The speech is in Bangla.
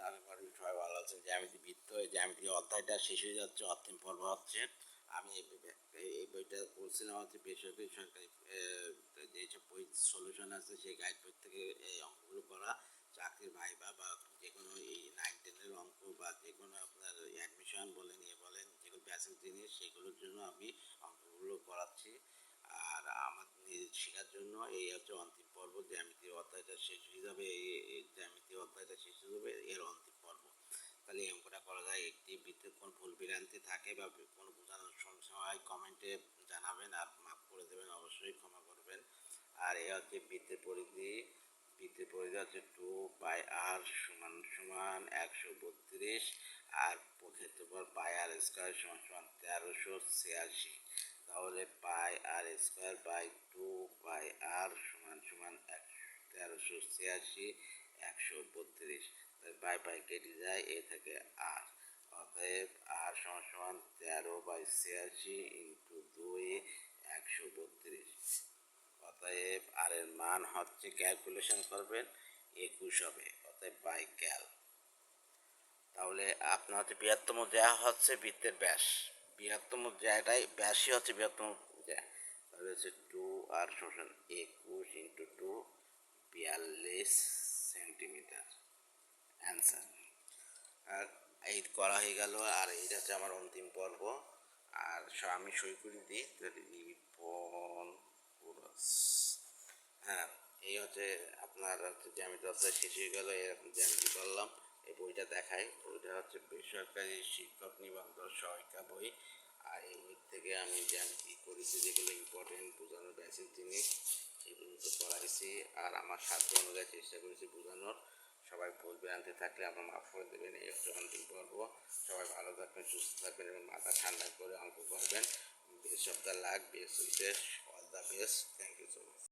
আশা করি সবাই ভালো আছেন। জ্যামিতি বৃত্ত, এই জ্যামিতি অধ্যায়টা শেষ হয়ে যাচ্ছে, অন্তিম পর্ব হচ্ছে। আমি এই বইটা পড়ছিলাম হচ্ছে বেসরকারি সরকারি যেসব বই সলিউশন আছে সেই গাইড বই থেকে এই অঙ্কগুলো করা। চাকরির ভাইবা বা যে কোনো এই 9-10-এর অঙ্ক বা যে কোনো আপনার অ্যাডমিশন বলেন বলেন যেগুলো বেসিক জিনিস সেগুলোর জন্য আমি অঙ্কগুলো করাচ্ছি। আর আমার শেখার জন্য এই হচ্ছে অন্তিম পর্ব। জ্যামিতির অধ্যায়টা শেষ হয়ে যাবে, এই জ্যামিতির অধ্যায়টা শেষ হয়ে যাবে এর অন্তিম পর্ব। তাহলে এই অঙ্কটা করা যায়। একটি বৃত্তের কোনো ভুল ভ্রান্তি থাকে বা কোনো বোঝানোর সমস্যা হয় কমেন্টে জানাবেন আর মাফ করে দেবেন, অবশ্যই ক্ষমা করবেন। আর এ হচ্ছে বৃত্তের পরিধি হচ্ছে 2πr সমান 132 আর ক্ষেত্রফল πr স্কয়ার সমান 1386। তাহলে πr² বাই 2πr সমান 1386 132। পাই কেটে যায়, এ থেকে আর, অতএব আর সমান 13/86 ইন্টু 2 132। অতএব আর এর মান হচ্ছে, ক্যালকুলেশন করবেন, 21 হবে। অতএব বাই ক্যাল। তাহলে আপনার হচ্ছে বৃহত্তম জ্যা হচ্ছে বৃত্তের ব্যাস, বৃহত্তম জ্যাটাই ব্যাসই হচ্ছে বৃহত্তম জ্যা। তাহলে হচ্ছে 2r সমান 21 ইন্টু 2 42 সেন্টিমিটার অ্যান্সার। আর এই করা হয়ে গেল। আর এইটা হচ্ছে আমার অন্তিম পর্ব। আর আমি সই করে দিই রিপন পুরস। হ্যাঁ, এই হচ্ছে আপনার হচ্ছে জ্যামিতি অধ্যায় শেষ হয়ে গেল। এরকম জ্যামিতি করলাম। এই বইটা দেখাই, বইটা হচ্ছে বেসরকারি শিক্ষক নিবন্ধন সহায়িকা বই। আর এই বই থেকে আমি জ্যামিতি করেছি, যেগুলো ইম্পর্টেন্ট বোঝানোর বেসিক জিনিস সেগুলো তো পড়াইছি। আর আমার সাধ্য অনুযায়ী চেষ্টা করেছি বোঝানোর। সবাই ভুল ভ্রান্তি থাকলে আপনার মাফ করে দেবেন। এই হচ্ছে অন্তিম পর্ব। সবাই ভালো থাকবেন, সুস্থ থাকবেন এবং মাথা ঠান্ডা করে অঙ্ক করবেন। Best of the luck, best wishes, all the best. Thank you so much.